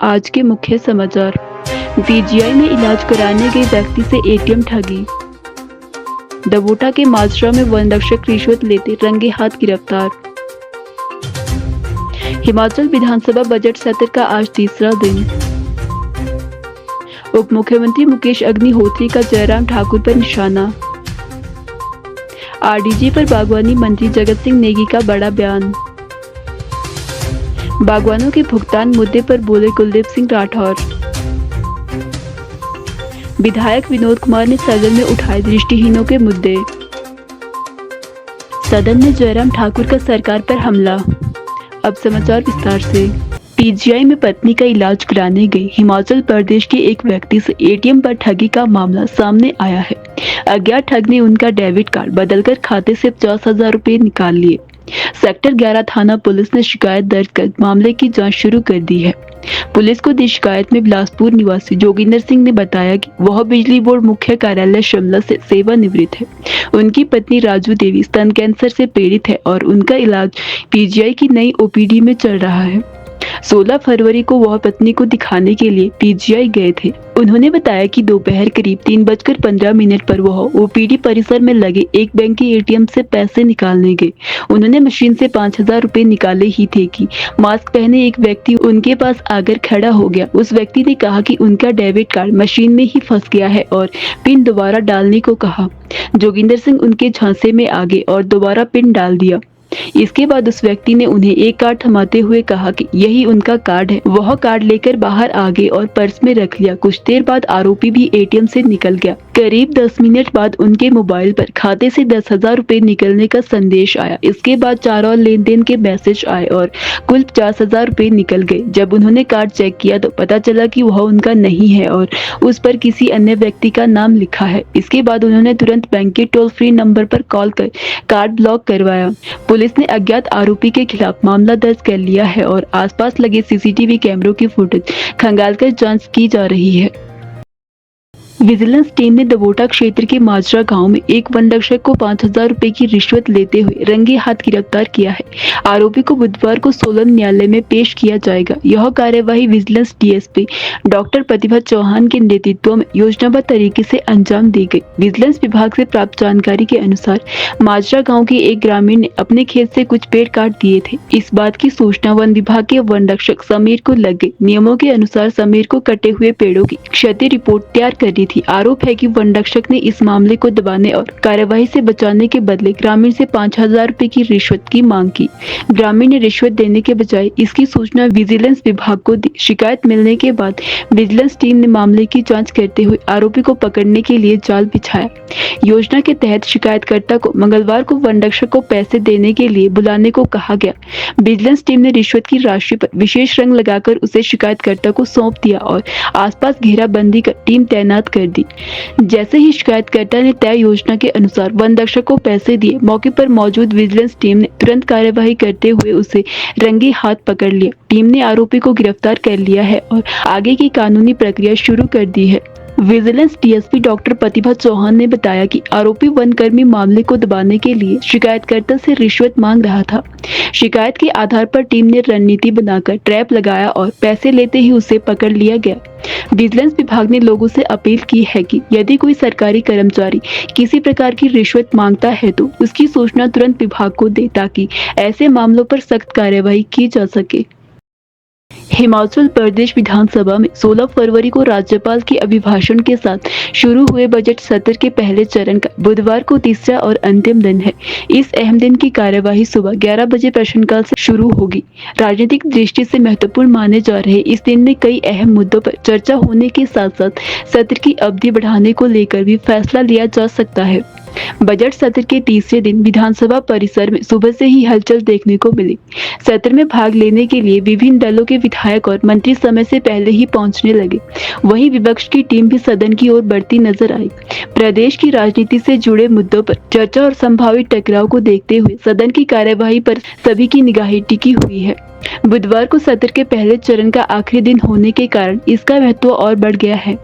आज के मुख्य समाचार। पीजीआई में इलाज कराने गए व्यक्ति से एटीएम ठगी। दबोटा के माजरा में वन रक्षक रिश्वत लेते रंगे हाथ गिरफ्तार। हिमाचल विधानसभा बजट सत्र का आज तीसरा दिन। उप मुख्यमंत्री मुकेश अग्निहोत्री का जयराम ठाकुर पर निशाना। आरडीजे पर बागवानी मंत्री जगत सिंह नेगी का बड़ा बयान। बागवानों के भुगतान मुद्दे पर बोले कुलदीप सिंह राठौर। विधायक विनोद कुमार ने सदन में उठाए दृष्टिहीनों के मुद्दे। सदन में जयराम ठाकुर का सरकार पर हमला। अब समाचार विस्तार से। पीजीआई में पत्नी का इलाज कराने गए हिमाचल प्रदेश के एक व्यक्ति से एटीएम पर ठगी का मामला सामने आया है। अज्ञात ठग ने उनका डेबिट कार्ड बदलकर खाते से 50,000 रुपए निकाल लिए। सेक्टर 11 थाना पुलिस ने शिकायत दर्ज कर मामले की जांच शुरू कर दी है। पुलिस को दी शिकायत में बिलासपुर निवासी जोगिंदर सिंह ने बताया कि वह बिजली बोर्ड मुख्य कार्यालय शिमला से सेवानिवृत्त है। उनकी पत्नी राजू देवी स्तन कैंसर से पीड़ित है और उनका इलाज पीजीआई की नई ओपीडी में चल रहा है। 16 फरवरी को वह पत्नी को दिखाने के लिए पीजीआई गए थे। उन्होंने बताया कि दोपहर करीब 3:15 पर वह ओपीडी परिसर में लगे एक बैंक के एटीएम से पैसे निकालने गए। उन्होंने मशीन से 5,000 रुपए निकाले ही थे कि मास्क पहने एक व्यक्ति उनके पास आकर खड़ा हो गया। उस व्यक्ति ने कहा कि उनका डेबिट कार्ड मशीन में ही फंस गया है और पिन दोबारा डालने को कहा। जोगिंदर सिंह उनके झांसे में आ गए और दोबारा पिन डाल दिया। इसके बाद उस व्यक्ति ने उन्हें एक कार्ड थमाते हुए कहा कि यही उनका कार्ड है। वह कार्ड लेकर बाहर आ गए और पर्स में रख लिया। कुछ देर बाद आरोपी भी एटीएम से निकल गया। करीब 10 मिनट बाद उनके मोबाइल पर खाते से 10,000 रुपए निकलने का संदेश आया। इसके बाद 4 और लेन देन के मैसेज आए और कुल 50,000 रुपए निकल गए। जब उन्होंने कार्ड चेक किया तो पता चला कि वह उनका नहीं है और उस पर किसी अन्य व्यक्ति का नाम लिखा है। इसके बाद उन्होंने तुरंत बैंक के टोल फ्री नंबर पर कॉल कर कार्ड ब्लॉक करवाया। पुलिस ने अज्ञात आरोपी के खिलाफ मामला दर्ज कर लिया है और आसपास लगे सीसीटीवी कैमरों की फुटेज खंगालकर जांच की जा रही है। विजिलेंस टीम ने दबोटा क्षेत्र के माजरा गांव में एक वन रक्षक को 5,000 रुपए की रिश्वत लेते हुए रंगे हाथ गिरफ्तार किया है। आरोपी को बुधवार को सोलन न्यायालय में पेश किया जाएगा। यह कार्यवाही विजिलेंस डीएसपी डॉक्टर प्रतिभा चौहान के नेतृत्व में योजनाबद्ध तरीके से अंजाम दी गई। विजिलेंस विभाग से प्राप्त जानकारी के अनुसार माजरा गाँव के एक ग्रामीण ने अपने खेत से कुछ पेड़ काट दिए थे। इस बात की सूचना वन विभाग के वन रक्षक समीर को लग गई। नियमों के अनुसार समीर को कटे हुए पेड़ों की क्षति रिपोर्ट तैयार करनी थी। आरोप है कि वन रक्षक ने इस मामले को दबाने और कार्यवाही से बचाने के बदले ग्रामीण से 5,000 रुपए की रिश्वत की मांग की। ग्रामीण ने रिश्वत देने के बजाय इसकी सूचना विजिलेंस विभाग को दी। शिकायत मिलने के बाद विजिलेंस टीम ने मामले की जांच करते हुए आरोपी को पकड़ने के लिए जाल बिछाया। योजना के तहत शिकायतकर्ता को मंगलवार को वन रक्षक को पैसे देने के लिए बुलाने को कहा गया। विजिलेंस टीम ने रिश्वत की राशि पर विशेष रंग लगाकर उसे शिकायतकर्ता को सौंप दिया और आसपास घेराबंदी कर टीम तैनात कर दी। जैसे ही शिकायतकर्ता ने तय योजना के अनुसार वन रक्षक को पैसे दिए, मौके पर मौजूद विजिलेंस टीम ने तुरंत कार्यवाही करते हुए उसे रंगे हाथ पकड़ लिया। टीम ने आरोपी को गिरफ्तार कर लिया है और आगे की कानूनी प्रक्रिया शुरू कर दी है। विजिलेंस डीएसपी डॉक्टर प्रतिभा चौहान ने बताया कि आरोपी वनकर्मी मामले को दबाने के लिए शिकायतकर्ता से रिश्वत मांग रहा था। शिकायत के आधार पर टीम ने रणनीति बनाकर ट्रैप लगाया और पैसे लेते ही उसे पकड़ लिया गया। विजिलेंस विभाग ने लोगों से अपील की है कि यदि कोई सरकारी कर्मचारी किसी प्रकार की रिश्वत मांगता है तो उसकी सूचना तुरंत विभाग को दे ताकि ऐसे मामलों पर सख्त कार्यवाही की जा सके। हिमाचल प्रदेश विधानसभा में 16 फरवरी को राज्यपाल के अभिभाषण के साथ शुरू हुए बजट सत्र के पहले चरण का बुधवार को तीसरा और अंतिम दिन है। इस अहम दिन की कार्यवाही सुबह 11 बजे प्रश्नकाल से शुरू होगी। राजनीतिक दृष्टि से महत्वपूर्ण माने जा रहे इस दिन में कई अहम मुद्दों पर चर्चा होने के साथ साथ सत्र की अवधि बढ़ाने को लेकर भी फैसला लिया जा सकता है। बजट सत्र के तीसरे दिन विधानसभा परिसर में सुबह से ही हलचल देखने को मिली। सत्र में भाग लेने के लिए विभिन्न दलों के विधायक और मंत्री समय से पहले ही पहुंचने लगे। वहीं विपक्ष की टीम भी सदन की ओर बढ़ती नजर आई। प्रदेश की राजनीति से जुड़े मुद्दों पर चर्चा और संभावित टकराव को देखते हुए सदन की कार्यवाही पर सभी की निगाहें टिकी हुई है। बुधवार को सत्र के पहले चरण का आखिरी दिन होने के कारण इसका महत्व और बढ़ गया है।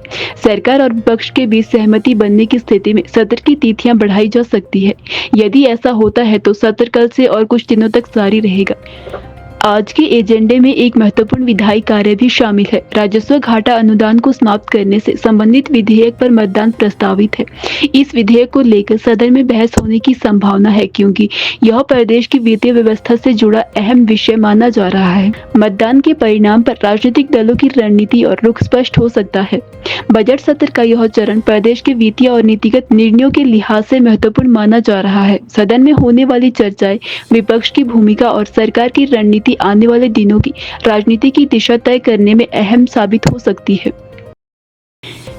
सरकार और विपक्ष के बीच सहमति बनने की स्थिति में सत्र की तिथियां बढ़ाई जा सकती है। यदि ऐसा होता है तो सत्र कल से और कुछ दिनों तक जारी रहेगा। आज के एजेंडे में एक महत्वपूर्ण विधायी कार्य भी शामिल है। राजस्व घाटा अनुदान को समाप्त करने से संबंधित विधेयक पर मतदान प्रस्तावित है। इस विधेयक को लेकर सदन में बहस होने की संभावना है, क्योंकि यह प्रदेश की वित्तीय व्यवस्था से जुड़ा अहम विषय माना जा रहा है। मतदान के परिणाम पर राजनीतिक दलों की रणनीति और रुख स्पष्ट हो सकता है। बजट सत्र का यह चरण प्रदेश के वित्तीय और नीतिगत निर्णयों के लिहाज से महत्वपूर्ण माना जा रहा है। सदन में होने वाली चर्चाएं विपक्ष की भूमिका और सरकार की रणनीति आने वाले दिनों की राजनीति की दिशा तय करने में अहम साबित हो सकती है।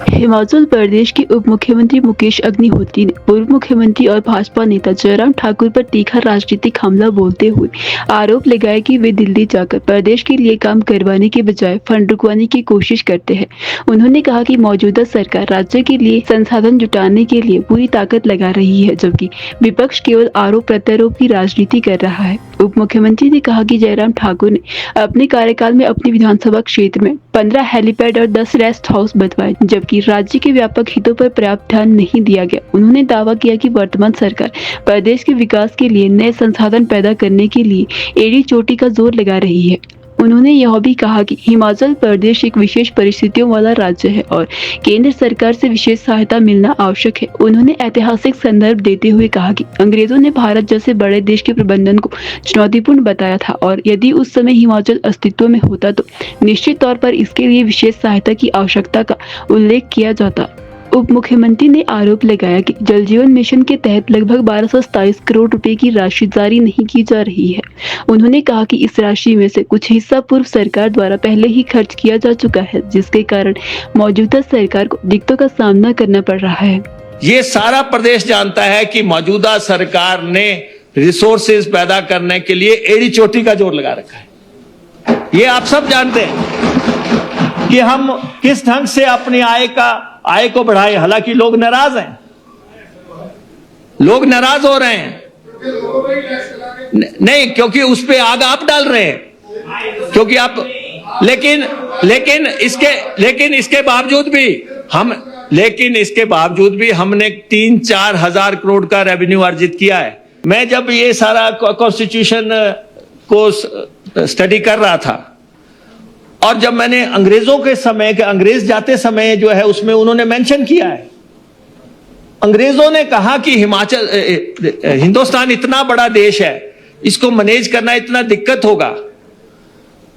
हिमाचल प्रदेश के उप मुख्यमंत्री मुकेश अग्निहोत्री ने पूर्व मुख्यमंत्री और भाजपा नेता जयराम ठाकुर पर तीखा राजनीतिक हमला बोलते हुए आरोप लगाया कि वे दिल्ली जाकर प्रदेश के लिए काम करवाने के बजाय फंड रुकवाने की कोशिश करते हैं। उन्होंने कहा कि मौजूदा सरकार राज्य के लिए संसाधन जुटाने के लिए पूरी ताकत लगा रही है, जबकि विपक्ष केवल आरोप प्रत्यारोप की राजनीति कर रहा है। उप मुख्यमंत्री ने कहा कि जयराम ठाकुर ने अपने कार्यकाल में अपने विधानसभा क्षेत्र में 15 हेलीपैड और 10 रेस्ट हाउस बनवाए, जबकि राज्य के व्यापक हितों पर पर्याप्त ध्यान नहीं दिया गया। उन्होंने दावा किया कि वर्तमान सरकार प्रदेश के विकास के लिए नए संसाधन पैदा करने के लिए एड़ी चोटी का जोर लगा रही है। उन्होंने यह भी कहा कि हिमाचल प्रदेश एक विशेष परिस्थितियों वाला राज्य है और केंद्र सरकार से विशेष सहायता मिलना आवश्यक है। उन्होंने ऐतिहासिक संदर्भ देते हुए कहा कि अंग्रेजों ने भारत जैसे बड़े देश के प्रबंधन को चुनौतीपूर्ण बताया था और यदि उस समय हिमाचल अस्तित्व में होता तो निश्चित तौर पर इसके लिए विशेष सहायता की आवश्यकता का उल्लेख किया जाता। उप मुख्यमंत्री ने आरोप लगाया कि जल जीवन मिशन के तहत लगभग 1227 करोड़ रुपए की राशि जारी नहीं की जा रही है। उन्होंने कहा कि इस राशि में से कुछ हिस्सा पूर्व सरकार द्वारा पहले ही खर्च किया जा चुका है, जिसके कारण मौजूदा सरकार को दिक्कतों का सामना करना पड़ रहा है। ये सारा प्रदेश जानता है कि मौजूदा सरकार ने रिसोर्सेज पैदा करने के लिए एड़ी चोटी का जोर लगा रखा है। ये आप सब जानते हैं कि हम किस ढंग से अपनी आय को बढ़ाए। हालांकि लोग नाराज हैं, लोग नाराज हो रहे हैं। नहीं, क्योंकि उस पे आग आप डाल रहे हैं, क्योंकि आप लेकिन इसके बावजूद भी हमने 3-4 हजार करोड़ का रेवेन्यू अर्जित किया है। मैं जब ये सारा कॉन्स्टिट्यूशन को स्टडी कर रहा था और जब मैंने अंग्रेजों के समय के अंग्रेज जाते समय जो है उसमें उन्होंने मेंशन किया है, अंग्रेजों ने कहा कि हिंदुस्तान इतना बड़ा देश है, इसको मैनेज करना इतना दिक्कत होगा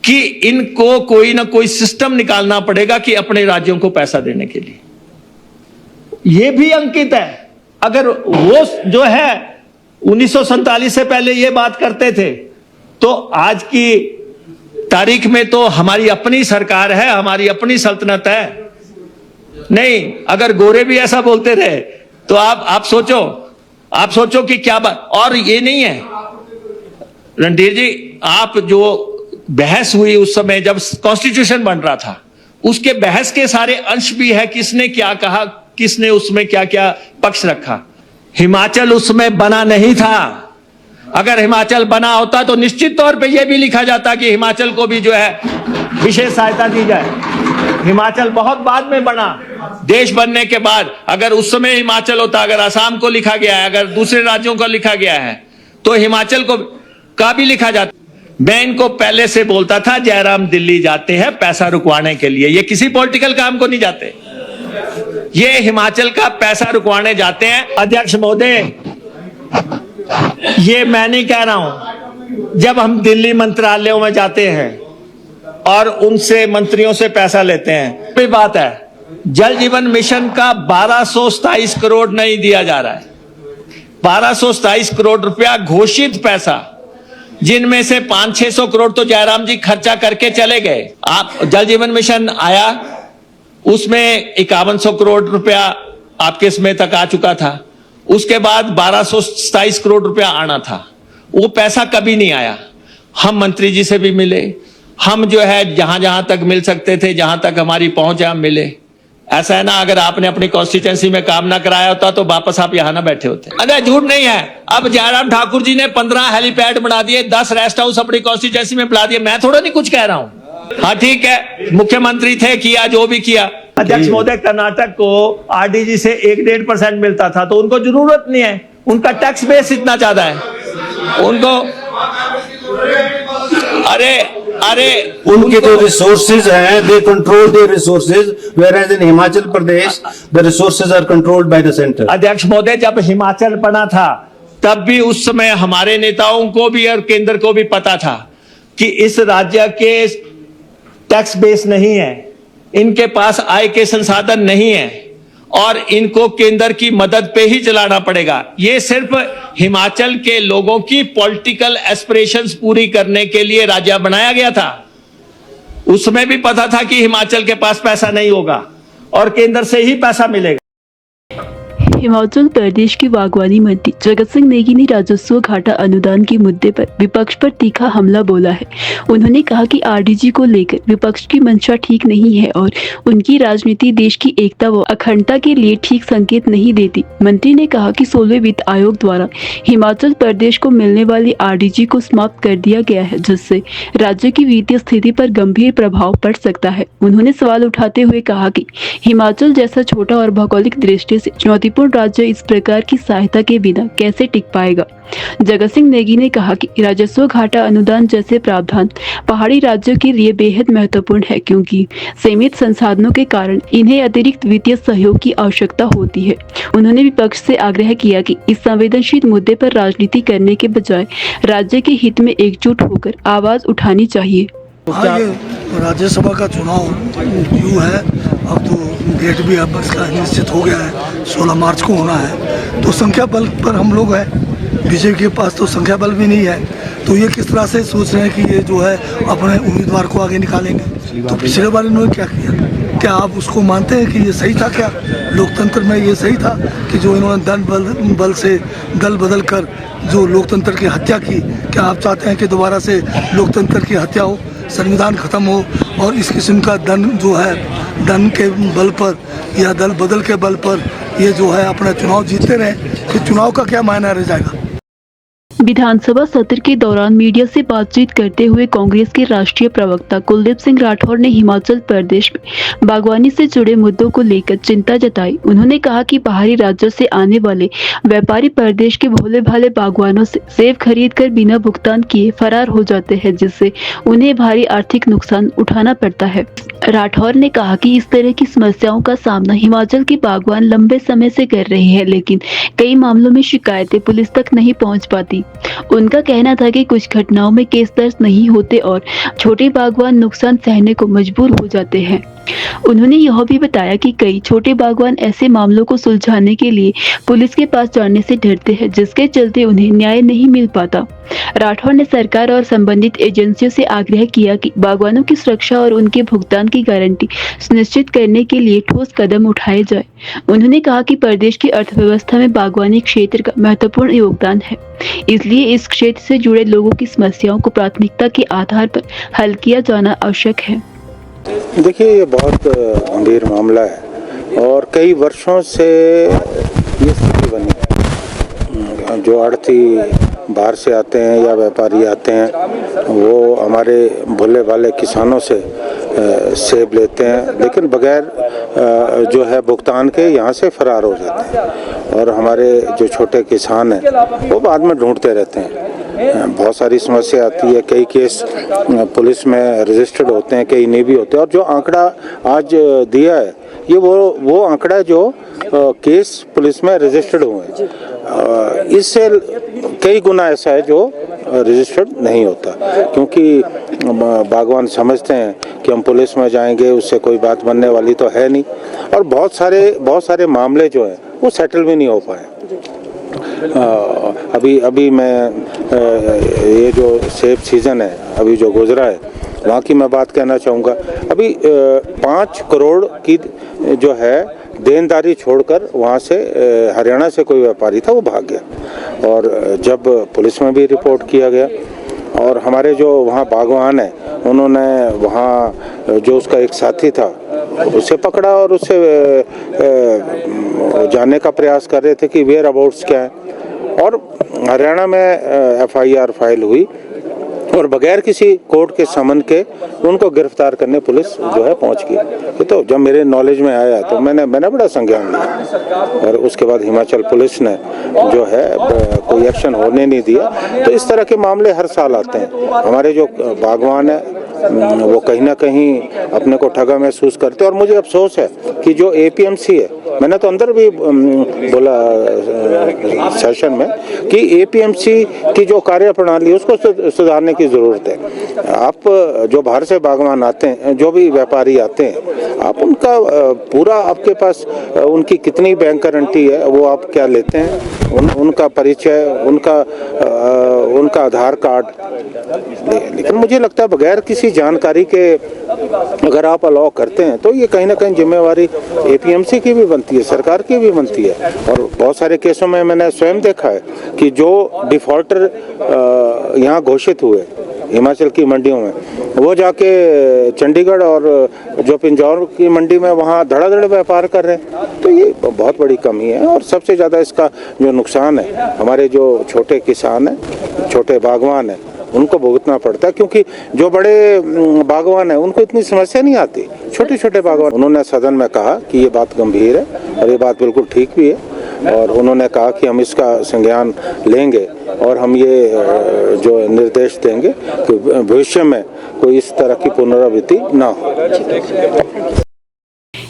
कि इनको कोई ना कोई सिस्टम निकालना पड़ेगा कि अपने राज्यों को पैसा देने के लिए। यह भी अंकित है। अगर वो जो है 1947 से पहले ये बात करते थे तो आज की तारीख में तो हमारी अपनी सरकार है, हमारी अपनी सल्तनत है। नहीं, अगर गोरे भी ऐसा बोलते रहे तो आप सोचो कि क्या बात। और ये नहीं है रणधीर जी, आप जो बहस हुई उस समय जब कॉन्स्टिट्यूशन बन रहा था, उसके बहस के सारे अंश भी है, किसने क्या कहा, किसने उसमें क्या क्या पक्ष रखा। हिमाचल उसमें बना नहीं था। अगर हिमाचल बना होता तो निश्चित तौर पे यह भी लिखा जाता कि हिमाचल को भी जो है विशेष सहायता दी जाए। हिमाचल बहुत बाद में बना, देश बनने के बाद। अगर उस समय हिमाचल होता, अगर असम को लिखा गया है, अगर दूसरे राज्यों को लिखा गया है, तो हिमाचल का भी लिखा जाता। मैं इनको पहले से बोलता था, जयराम दिल्ली जाते हैं पैसा रुकवाने के लिए, ये किसी पॉलिटिकल काम को नहीं जाते, ये हिमाचल का पैसा रुकवाने जाते हैं। अध्यक्ष महोदय, ये मैं नहीं कह रहा हूं। जब हम दिल्ली मंत्रालयों में जाते हैं और उनसे मंत्रियों से पैसा लेते हैं, कोई बात है, जल जीवन मिशन का 1227 करोड़ नहीं दिया जा रहा है। 1227 करोड़ रुपया घोषित पैसा, जिनमें से 500-600 करोड़ तो जयराम जी खर्चा करके चले गए। आप जल जीवन मिशन आया, उसमें 5100 करोड़ रुपया आपके समय तक आ चुका था। उसके बाद 1227 करोड़ रुपया आना था, वो पैसा कभी नहीं आया। हम मंत्री जी से भी मिले, हम जो है जहां जहां तक मिल सकते थे, जहां तक हमारी पहुंच है, हम मिले। ऐसा है ना, अगर आपने अपनी कॉन्स्टिट्यूएंसी में काम ना कराया होता तो वापस आप यहां ना बैठे होते। अरे झूठ नहीं है। अब जयराम ठाकुर जी ने 15 हेलीपैड बना दिए, 10 रेस्ट हाउस अपनी कॉन्स्टिट्यूएंसी में बना दिए। मैं थोड़ा नहीं कुछ कह रहा हूं। हाँ ठीक है, मुख्यमंत्री थे, किया जो भी किया। अध्यक्ष महोदय, कर्नाटक को आरडीजी से 1-1.5% मिलता था, तो उनको जरूरत नहीं है, उनका टैक्स बेस इतना ज्यादा है। उनको अरे उनके जो रिसोर्सेज हैं, they control their resources, whereas in Himachal Pradesh the resources are controlled by the center. अध्यक्ष महोदय, जब हिमाचल बना था तब भी उस समय हमारे नेताओं को भी और केंद्र को भी पता था कि इस राज्य के टैक्स बेस नहीं है, इनके पास आय के संसाधन नहीं है और इनको केंद्र की मदद पे ही चलाना पड़ेगा। ये सिर्फ हिमाचल के लोगों की पॉलिटिकल एस्पिरेशंस पूरी करने के लिए राज्य बनाया गया था। उसमें भी पता था कि हिमाचल के पास पैसा नहीं होगा और केंद्र से ही पैसा मिलेगा। हिमाचल प्रदेश के बागवानी मंत्री जगत सिंह नेगी ने राजस्व घाटा अनुदान के मुद्दे पर विपक्ष पर तीखा हमला बोला है। उन्होंने कहा कि आरडीजी को लेकर विपक्ष की मंशा ठीक नहीं है और उनकी राजनीति देश की एकता व अखंडता के लिए ठीक संकेत नहीं देती। मंत्री ने कहा कि 16वें वित्त आयोग द्वारा हिमाचल प्रदेश को मिलने वाली आरडीजी को समाप्त कर दिया गया है, जिससे राज्य की वित्तीय स्थिति पर गंभीर प्रभाव पड़ सकता है। उन्होंने सवाल उठाते हुए कहा कि हिमाचल जैसा छोटा और भौगोलिक दृष्टि से चुनौतीपूर्ण राज्य इस प्रकार की सहायता के बिना कैसे टिक पाएगा। जगत सिंह नेगी ने कहा कि राजस्व घाटा अनुदान जैसे प्रावधान पहाड़ी राज्यों के लिए बेहद महत्वपूर्ण है, क्योंकि सीमित संसाधनों के कारण इन्हें अतिरिक्त वित्तीय सहयोग की आवश्यकता होती है। उन्होंने विपक्ष से आग्रह किया कि इस संवेदनशील मुद्दे पर राजनीति करने के बजाय राज्य के हित में एकजुट होकर आवाज उठानी चाहिए। हाँ, ये राज्यसभा का चुनाव क्यों है, अब तो डेट भी अब इसका निश्चित हो गया है, 16 मार्च को होना है। तो संख्या बल पर हम लोग हैं, बीजेपी के पास तो संख्या बल भी नहीं है। तो ये किस तरह से सोच रहे हैं कि ये जो है अपने उम्मीदवार को आगे निकालेंगे। तो पिछले बार इन्होंने क्या किया, क्या आप उसको मानते हैं कि ये सही था? क्या लोकतंत्र में ये सही था कि जो इन्होंने बल से दल बदल कर जो लोकतंत्र की हत्या की? क्या आप चाहते हैं कि दोबारा से लोकतंत्र की हत्या हो, संविधान खत्म हो और इस किस्म का दन जो है, दन के बल पर या दल बदल के बल पर ये जो है अपना चुनाव जीतते रहे? कि चुनाव का क्या मायना रह जाएगा? विधानसभा सत्र के दौरान मीडिया से बातचीत करते हुए कांग्रेस के राष्ट्रीय प्रवक्ता कुलदीप सिंह राठौर ने हिमाचल प्रदेश में बागवानी से जुड़े मुद्दों को लेकर चिंता जताई। उन्होंने कहा कि बाहरी राज्यों से आने वाले व्यापारी प्रदेश के भोले भाले बागवानों से सेब खरीद कर बिना भुगतान किए फरार हो जाते हैं, जिससे उन्हें भारी आर्थिक नुकसान उठाना पड़ता है। राठौर ने कहा कि इस तरह की समस्याओं का सामना हिमाचल के बागवान लंबे समय से कर रहे हैं, लेकिन कई मामलों में शिकायतें पुलिस तक नहीं पहुंच पाती। उनका कहना था कि कुछ घटनाओं में केस दर्ज नहीं होते और छोटे बागवान नुकसान सहने को मजबूर हो जाते हैं। उन्होंने यह भी बताया कि कई छोटे बागवान ऐसे मामलों को सुलझाने के लिए पुलिस के पास जाने से डरते हैं, जिसके चलते उन्हें न्याय नहीं मिल पाता। राठौर ने सरकार और संबंधित एजेंसियों से आग्रह किया कि बागवानों की सुरक्षा और उनके भुगतान की गारंटी सुनिश्चित करने के लिए ठोस कदम उठाए जाए। उन्होंने कहा कि प्रदेश की अर्थव्यवस्था में बागवानी क्षेत्र का महत्वपूर्ण योगदान है, इसलिए इस क्षेत्र से जुड़े लोगों की समस्याओं को प्राथमिकता के आधार पर हल किया जाना आवश्यक है। देखिए, ये बहुत गंभीर मामला है और कई वर्षों से ये स्थिति बनी है। जो आढ़ती बाहर से आते हैं या व्यापारी आते हैं, वो हमारे भोले भाले किसानों से सेब लेते हैं, लेकिन बगैर जो है भुगतान के यहाँ से फरार हो जाते हैं और हमारे जो छोटे किसान हैं वो बाद में ढूंढते रहते हैं। बहुत सारी समस्या आती है, कई केस पुलिस में रजिस्टर्ड होते हैं, कई नहीं भी होते। और जो आंकड़ा आज दिया है, ये वो आंकड़ा है जो केस पुलिस में रजिस्टर्ड हुए हैं। इससे कई गुना ऐसा है जो रजिस्टर्ड नहीं होता, क्योंकि बागवान समझते हैं कि हम पुलिस में जाएंगे उससे कोई बात बनने वाली तो है नहीं। और बहुत सारे मामले जो हैं वो सेटल भी नहीं हो पाए। अभी मैं ये जो सेब सीजन है अभी जो गुजरा है, वहाँ की मैं बात कहना चाहूँगा। अभी 5 करोड़ की जो है देनदारी छोड़कर वहाँ से हरियाणा से कोई व्यापारी था, वो भाग गया और जब पुलिस में भी रिपोर्ट किया गया और हमारे जो वहाँ बागवान हैं उन्होंने वहाँ जो उसका एक साथी था उसे पकड़ा और उससे जानने का प्रयास कर रहे थे कि वेयर अबाउट्स क्या है। और हरियाणा में FIR फाइल हुई और बगैर किसी कोर्ट के समन के उनको गिरफ्तार करने पुलिस जो है पहुंच गई। तो जब मेरे नॉलेज में आया तो मैंने बड़ा संज्ञान लिया और उसके बाद हिमाचल पुलिस ने जो है कोई एक्शन होने नहीं दिया। तो इस तरह के मामले हर साल आते हैं। हमारे जो बागवान है वो कहीं ना कहीं अपने को ठगा महसूस करते हैं और मुझे अफसोस है कि जो APMC है, मैंने तो अंदर भी बोला सेशन में कि APMC की जो कार्य प्रणाली है उसको सुधारने की जरूरत है। आप जो बाहर से बागवान आते हैं, जो भी व्यापारी आते हैं, आप उनका पूरा आपके पास उनकी कितनी बैंक गारंटी है, वो आप क्या लेते हैं, उनका परिचय, उनका आधार कार्ड। लेकिन मुझे लगता है बगैर किसी जानकारी के अगर आप अलाउ करते हैं तो ये कहीं ना कहीं जिम्मेवारी APMC की भी बनती है, सरकार की भी बनती है। और बहुत सारे केसों में मैंने स्वयं देखा है कि जो डिफॉल्टर यहाँ घोषित हुए हिमाचल की मंडियों में, वो जाके चंडीगढ़ और जो पिंजौर की मंडी में वहाँ धड़ाधड़ व्यापार कर रहे हैं। तो ये बहुत बड़ी कमी है और सबसे ज़्यादा इसका जो नुकसान है हमारे जो छोटे किसान हैं, छोटे बागवान हैं, उनको भुगतना पड़ता है। क्योंकि जो बड़े बागवान हैं उनको इतनी समस्या नहीं आती, छोटे छोटे बागवान। उन्होंने सदन में कहा कि ये बात गंभीर है और ये बात बिल्कुल ठीक भी है और उन्होंने कहा कि हम इसका संज्ञान लेंगे और हम ये जो निर्देश देंगे कि भविष्य में कोई इस तरह की पुनरावृत्ति ना हो।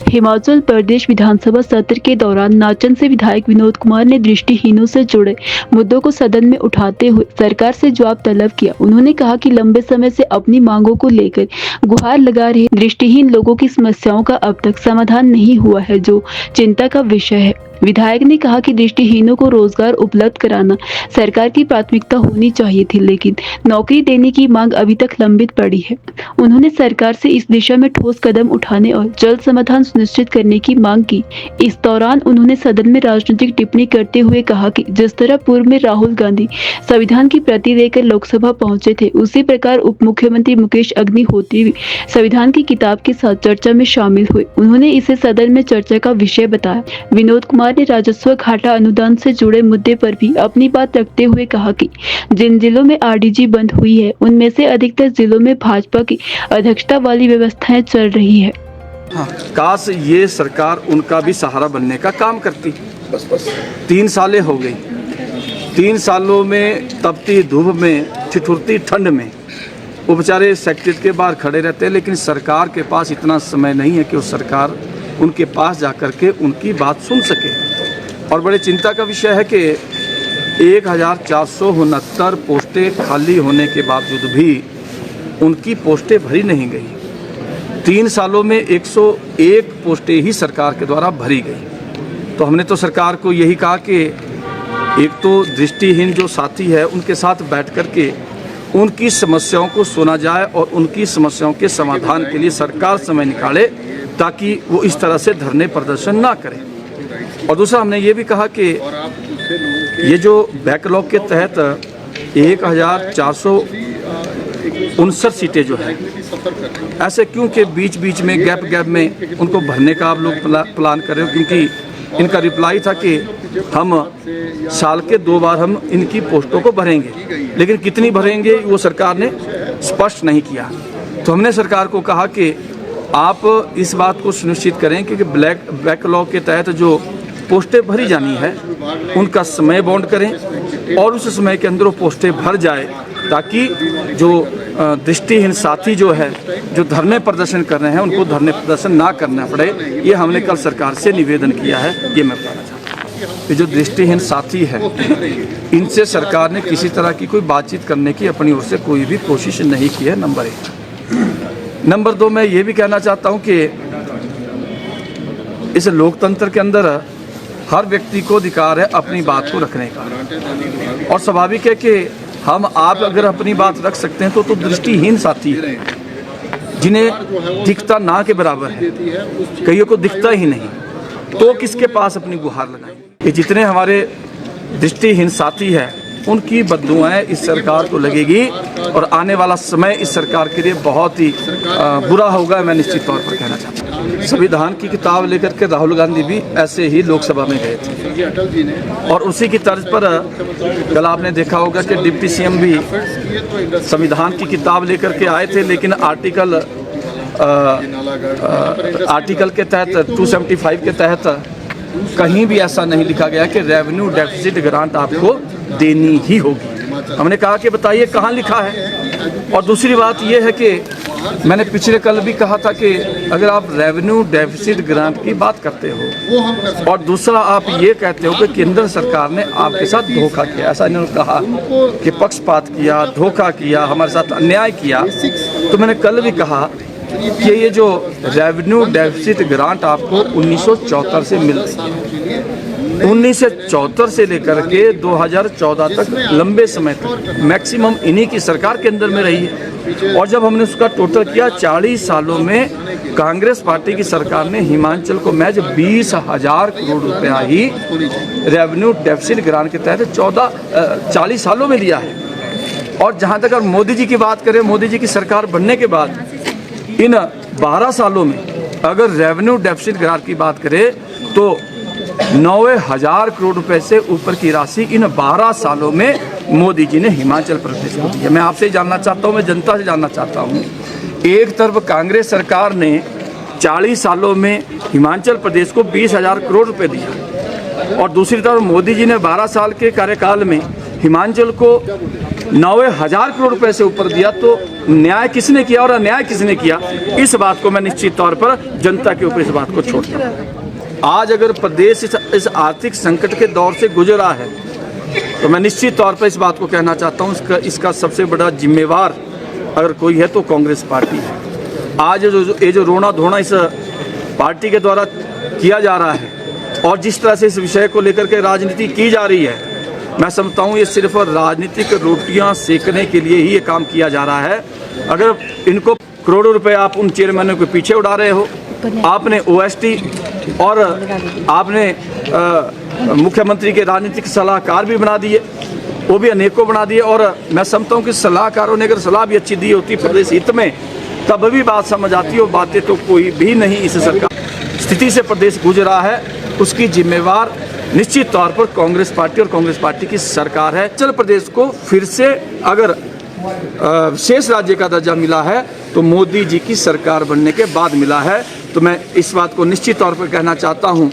हिमाचल प्रदेश विधानसभा सत्र के दौरान नाचन से विधायक विनोद कुमार ने दृष्टिहीनों से जुड़े मुद्दों को सदन में उठाते हुए सरकार से जवाब तलब किया। उन्होंने कहा कि लंबे समय से अपनी मांगों को लेकर गुहार लगा रहे दृष्टिहीन लोगों की समस्याओं का अब तक समाधान नहीं हुआ है, जो चिंता का विषय है। विधायक ने कहा कि दृष्टिहीनों को रोजगार उपलब्ध कराना सरकार की प्राथमिकता होनी चाहिए थी, लेकिन नौकरी देने की मांग अभी तक लंबित पड़ी है। उन्होंने सरकार से इस दिशा में ठोस कदम उठाने और जल्द समाधान सुनिश्चित करने की मांग की। इस दौरान उन्होंने सदन में राजनीतिक टिप्पणी करते हुए कहा कि जिस तरह पूर्व में राहुल गांधी संविधान की प्रति लेकर लोकसभा पहुंचे थे, उसी प्रकार उप मुख्यमंत्री मुकेश अग्निहोत्री भी संविधान की किताब के साथ चर्चा में शामिल हुए। उन्होंने इसे सदन में चर्चा का विषय बताया। विनोद कुमार ने राजस्व घाटा अनुदान से जुड़े मुद्दे पर भी अपनी बात रखते हुए कहा कि जिन जिलों में RDG बंद हुई है, उनमें से अधिकतर जिलों में भाजपा की अध्यक्षता वाली व्यवस्थाएं चल रही है। काश ये सरकार उनका भी सहारा बनने का काम करती। बस 3 सालें हो गई, 3 सालों में तपती धूप में, ठिठुरती ठंड में वो बेचारे सेक्रेटरीट के बाहर खड़े रहते हैं, लेकिन सरकार के पास इतना समय नहीं है कि वो सरकार उनके पास जाकर के उनकी बात सुन सके। और बड़े चिंता का विषय है कि 1469 पोस्टें खाली होने के बावजूद भी उनकी पोस्टें भरी नहीं गई। 3 सालों में 101 पोस्टें ही सरकार के द्वारा भरी गई। तो हमने तो सरकार को यही कहा कि एक तो दृष्टिहीन जो साथी है उनके साथ बैठ कर के उनकी समस्याओं को सुना जाए और उनकी समस्याओं के समाधान के लिए सरकार समय निकाले, ताकि वो इस तरह से धरने प्रदर्शन ना करें। और दूसरा हमने ये भी कहा कि ये जो बैकलॉग के तहत 1459 सीटें जो है, ऐसे क्यों कि बीच बीच में गैप में उनको भरने का आप लोग प्लान कर रहे हो? क्योंकि इनका रिप्लाई था कि हम साल के 2 बार हम इनकी पोस्टों को भरेंगे, लेकिन कितनी भरेंगे वो सरकार ने स्पष्ट नहीं किया। तो हमने सरकार को कहा कि आप इस बात को सुनिश्चित करें कि बैकलॉग के तहत जो पोस्टें भरी जानी है उनका समय बाउंड करें और उस समय के अंदर वो पोस्टें भर जाए, ताकि जो दृष्टिहीन साथी जो है, जो धरने प्रदर्शन कर रहे हैं, उनको धरने प्रदर्शन ना करना पड़े। ये हमने कल सरकार से निवेदन किया है। ये मैं बताना चाहता हूँ कि जो दृष्टिहीन साथी है, इनसे सरकार ने किसी तरह की कोई बातचीत करने की अपनी ओर से कोई भी कोशिश नहीं की है, नंबर 1। नंबर 2, मैं ये भी कहना चाहता हूँ कि इस लोकतंत्र के अंदर हर व्यक्ति को अधिकार है अपनी बात को रखने का, और स्वाभाविक है कि हम आप अगर अपनी बात रख सकते हैं तो दृष्टिहीन साथी है जिन्हें दिखता ना के बराबर है, कईयों को दिखता ही नहीं, तो किसके पास अपनी गुहार लगाएं? ये जितने हमारे दृष्टिहीन साथी है उनकी बददुआएं इस सरकार को लगेगी और आने वाला समय इस सरकार के लिए बहुत ही बुरा होगा, मैं निश्चित तौर पर कहना चाहता हूँ। संविधान की किताब लेकर के राहुल गांधी भी ऐसे ही लोकसभा में गए थे और उसी की तर्ज पर कल आपने देखा होगा कि डिप्टी सीएम भी संविधान की किताब लेकर के आए थे, लेकिन आर्टिकल के तहत 275 के तहत कहीं भी ऐसा नहीं लिखा गया कि रेवेन्यू डेफिसिट ग्रांट आपको देनी ही होगी। हमने कहा कि बताइए कहाँ लिखा है। और दूसरी बात यह है कि मैंने पिछले कल भी कहा था कि अगर आप रेवेन्यू डेफिसिट ग्रांट की बात करते हो और दूसरा आप ये कहते हो कि केंद्र सरकार ने आपके साथ धोखा किया, ऐसा इन्होंने कहा कि पक्षपात किया, धोखा किया, हमारे साथ अन्याय किया, तो मैंने कल भी कहा कि ये जो रेवेन्यू डेफिसिट ग्रांट आपको 1974 से मिल रही है, 1974 से लेकर के 2014 तक लंबे समय तक मैक्सिमम इन्हीं की सरकार के अंदर में रही है। और जब हमने उसका टोटल किया 40 सालों में कांग्रेस पार्टी की सरकार ने हिमाचल को महज 20,000 करोड़ रुपया ही रेवेन्यू डेफिसिट ग्रांट के तहत 40 सालों में लिया है। और जहाँ तक अगर मोदी जी की बात करें, मोदी जी की सरकार बनने के बाद इन 12 सालों में अगर रेवेन्यू डेफिसिट ग्रांट की बात करें तो 90,000 करोड़ रुपए से ऊपर की राशि इन 12 सालों में मोदी जी ने हिमाचल प्रदेश को दी है। मैं आपसे जानना चाहता हूं, मैं जनता से जानना चाहता हूं, एक तरफ कांग्रेस सरकार ने 40 सालों में हिमाचल प्रदेश को 20,000 करोड़ रुपए दिया और दूसरी तरफ मोदी जी ने 12 साल के कार्यकाल में हिमाचल को 90,000 करोड़ रुपए से ऊपर दिया। तो न्याय किसने किया और अन्याय किसने किया, इस बात को मैं निश्चित तौर पर जनता के ऊपर इस बात को छोड़ता हूं। आज अगर प्रदेश इस आर्थिक संकट के दौर से गुजर रहा है तो मैं निश्चित तौर पर इस बात को कहना चाहता हूं, इसका सबसे बड़ा जिम्मेवार अगर कोई है तो कांग्रेस पार्टी है। आज ये जो रोना धोना इस पार्टी के द्वारा किया जा रहा है और जिस तरह से इस विषय को लेकर के राजनीति की जा रही है, मैं समझता हूँ ये सिर्फ राजनीतिक रोटियां सेकने के लिए ही ये काम किया जा रहा है। अगर इनको करोड़ों रुपए आप उन चेयरमैनों के पीछे उड़ा रहे हो, आपने ओएसटी और आपने मुख्यमंत्री के राजनीतिक सलाहकार भी बना दिए, वो भी अनेकों बना दिए। और मैं समझता हूँ कि सलाहकारों ने अगर सलाह भी अच्छी दी होती प्रदेश हित में तब भी बात समझ आती है। बातें तो कोई भी नहीं इस सरकार स्थिति से प्रदेश गुजर रहा है, उसकी जिम्मेवार निश्चित तौर पर कांग्रेस पार्टी और कांग्रेस पार्टी की सरकार है। हिमाचल प्रदेश को फिर से अगर विशेष राज्य का दर्जा मिला है तो मोदी जी की सरकार बनने के बाद मिला है। तो मैं इस बात को निश्चित तौर पर कहना चाहता हूं,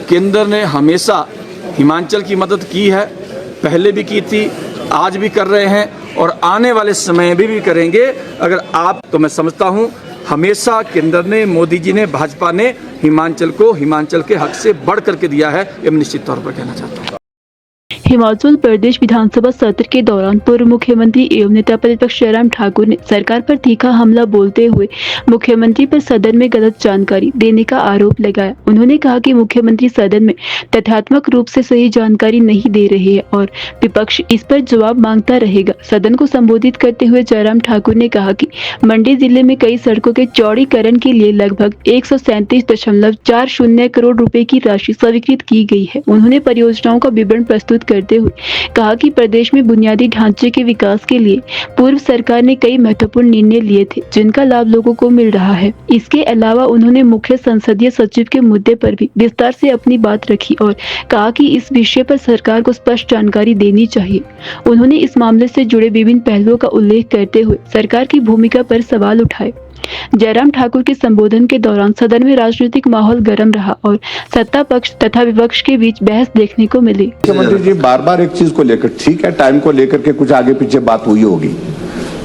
केंद्र ने हमेशा हिमाचल की मदद की है, पहले भी की थी, आज भी कर रहे हैं और आने वाले समय में भी करेंगे। अगर आप तो मैं समझता हूं हमेशा केंद्र ने, मोदी जी ने, भाजपा ने हिमाचल को हिमाचल के हक से बढ़ करके दिया है, ये मैं निश्चित तौर पर कहना चाहता हूँ। हिमाचल प्रदेश विधानसभा सत्र के दौरान पूर्व मुख्यमंत्री एवं नेता प्रतिपक्ष जयराम ठाकुर ने सरकार पर तीखा हमला बोलते हुए मुख्यमंत्री पर सदन में गलत जानकारी देने का आरोप लगाया। उन्होंने कहा कि मुख्यमंत्री सदन में तथ्यात्मक रूप से सही जानकारी नहीं दे रहे हैं और विपक्ष इस पर जवाब मांगता रहेगा। सदन को संबोधित करते हुए जयराम ठाकुर ने कहा कि मंडी जिले में कई सड़कों के चौड़ीकरण के लिए लगभग 137.40 करोड़ रुपए की राशि स्वीकृत की गई है। उन्होंने परियोजनाओं का विवरण प्रस्तुत करते हुए कहा कि प्रदेश में बुनियादी ढांचे के विकास के लिए पूर्व सरकार ने कई महत्वपूर्ण निर्णय लिए थे जिनका लाभ लोगों को मिल रहा है। इसके अलावा उन्होंने मुख्य संसदीय सचिव के मुद्दे पर भी विस्तार से अपनी बात रखी और कहा कि इस विषय पर सरकार को स्पष्ट जानकारी देनी चाहिए। उन्होंने इस मामले से जुड़े विभिन्न पहलुओं का उल्लेख करते हुए सरकार की भूमिका पर सवाल उठाए। जयराम ठाकुर के संबोधन के दौरान सदन में राजनीतिक माहौल गर्म रहा और सत्ता पक्ष तथा विपक्ष के बीच बहस देखने को मिली। मुख्यमंत्री जी बार बार एक चीज को लेकर, ठीक है टाइम को लेकर के कुछ आगे पीछे बात हुई होगी,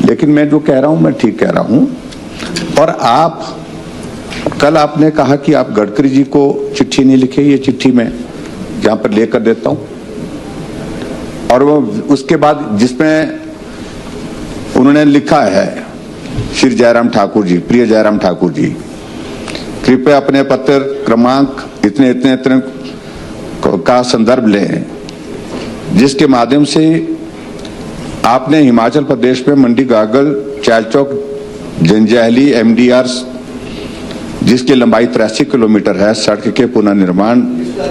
लेकिन मैं जो कह रहा हूं मैं ठीक कह रहा हूं। और आप कल आपने कहा कि आप गडकरी जी को चिट्ठी नहीं लिखे, ये चिट्ठी मैं यहां पर लेकर देता हूं। और वो उसके बाद जिसमें उन्होंने लिखा है, श्री जयराम ठाकुर जी, प्रिय जयराम ठाकुर जी, कृपया अपने पत्र क्रमांक इतने इतने इतने का संदर्भ लें जिसके माध्यम से आपने हिमाचल प्रदेश में मंडी गागल चालचौक जंजैहली MDR जिसकी लंबाई 83 किलोमीटर है, सड़क के पुनर्निर्माण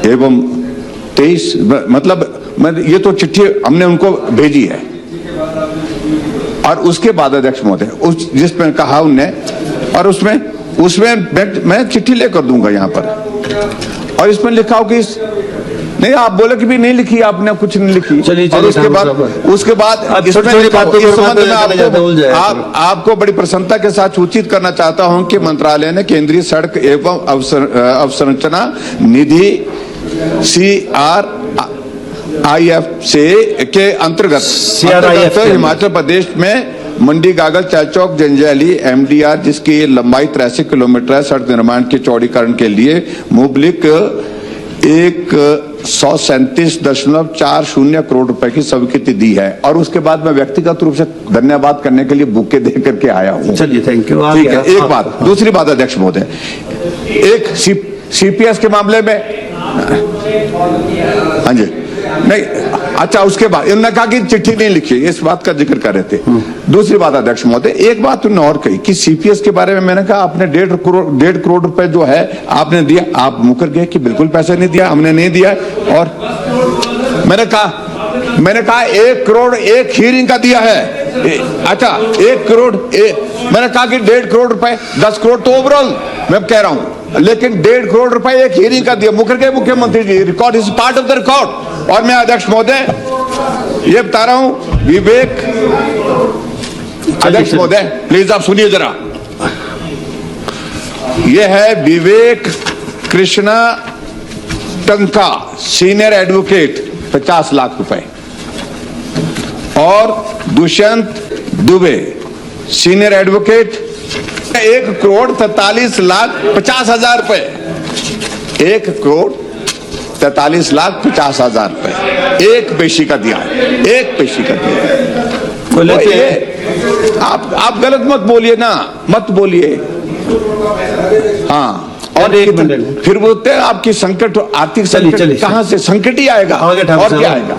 एवं 23 मतलब ये तो चिट्ठी हमने उनको भेजी है। और उसके बाद अध्यक्ष महोदय जिसमें कहा उनने, और उसमें मैं चिट्ठी लेकर दूंगा यहाँ पर, और इसमें लिखा हो कि नहीं, आप बोले कि भी नहीं लिखी, आपने कुछ नहीं लिखी। और उसके बाद आपको बड़ी प्रसन्नता के साथ सूचित करना चाहता हूं कि मंत्रालय ने केंद्रीय सड़क एवं अवसंरचना निधि CRIF से के अंतर्गत हिमाचल प्रदेश में मंडी गागल चाचौक जंजैली MDR, जिसकी लंबाई 83 किलोमीटर है, सड़क निर्माण के चौड़ीकरण के लिए मुबलिक 137.40 करोड़ रुपए की स्वीकृति दी है। और उसके बाद मैं व्यक्तिगत रूप से धन्यवाद करने के लिए बुके दे करके आया हूं। चलिए, थैंक यू। ठीक है, एक बात। दूसरी बात अध्यक्ष महोदय, एक CPS के मामले में, हाँ जी, नहीं, अच्छा, उसके बाद इन्होंने कहा कि चिट्ठी नहीं लिखी, इस बात का जिक्र कर रहे थे। दूसरी बात अध्यक्ष महोदय, एक बात उन्होंने और कही कि CPS के बारे में मैंने कहा आपने 1.5 करोड़ रुपए जो है आपने दिया, आप मुकर गए कि बिल्कुल पैसा नहीं दिया, हमने नहीं दिया। और मैंने कहा 1 करोड़ एक हीरिंग का दिया है। अच्छा, 1 करोड़ मैंने कहा कि 1.5 करोड़ रुपए, 10 करोड़ तो ओवरऑल मैं कह रहा हूं, लेकिन 1.5 करोड़ रुपए एक हीरिंग का दिया, मुकर गए मुख्यमंत्री ji. Record is part of the record. और मैं अध्यक्ष महोदय ये बता रहा हूं, विवेक, अध्यक्ष महोदय प्लीज आप सुनिए जरा, ये है विवेक कृष्णा टंका, सीनियर एडवोकेट, 50 लाख रुपए, और दुष्यंत दुबे, सीनियर एडवोकेट, 1,43,50,000 रुपए, 1,43,50,000 रुपए एक पेशी का दिया है, एक पेशी का दिया है। आप गलत मत बोलिए ना, मत बोलिए। हाँ, और एक मिनट फिर बोलते हैं आपकी संकट, आर्थिक संकट कहां से, संकट ही आएगा और क्या आएगा।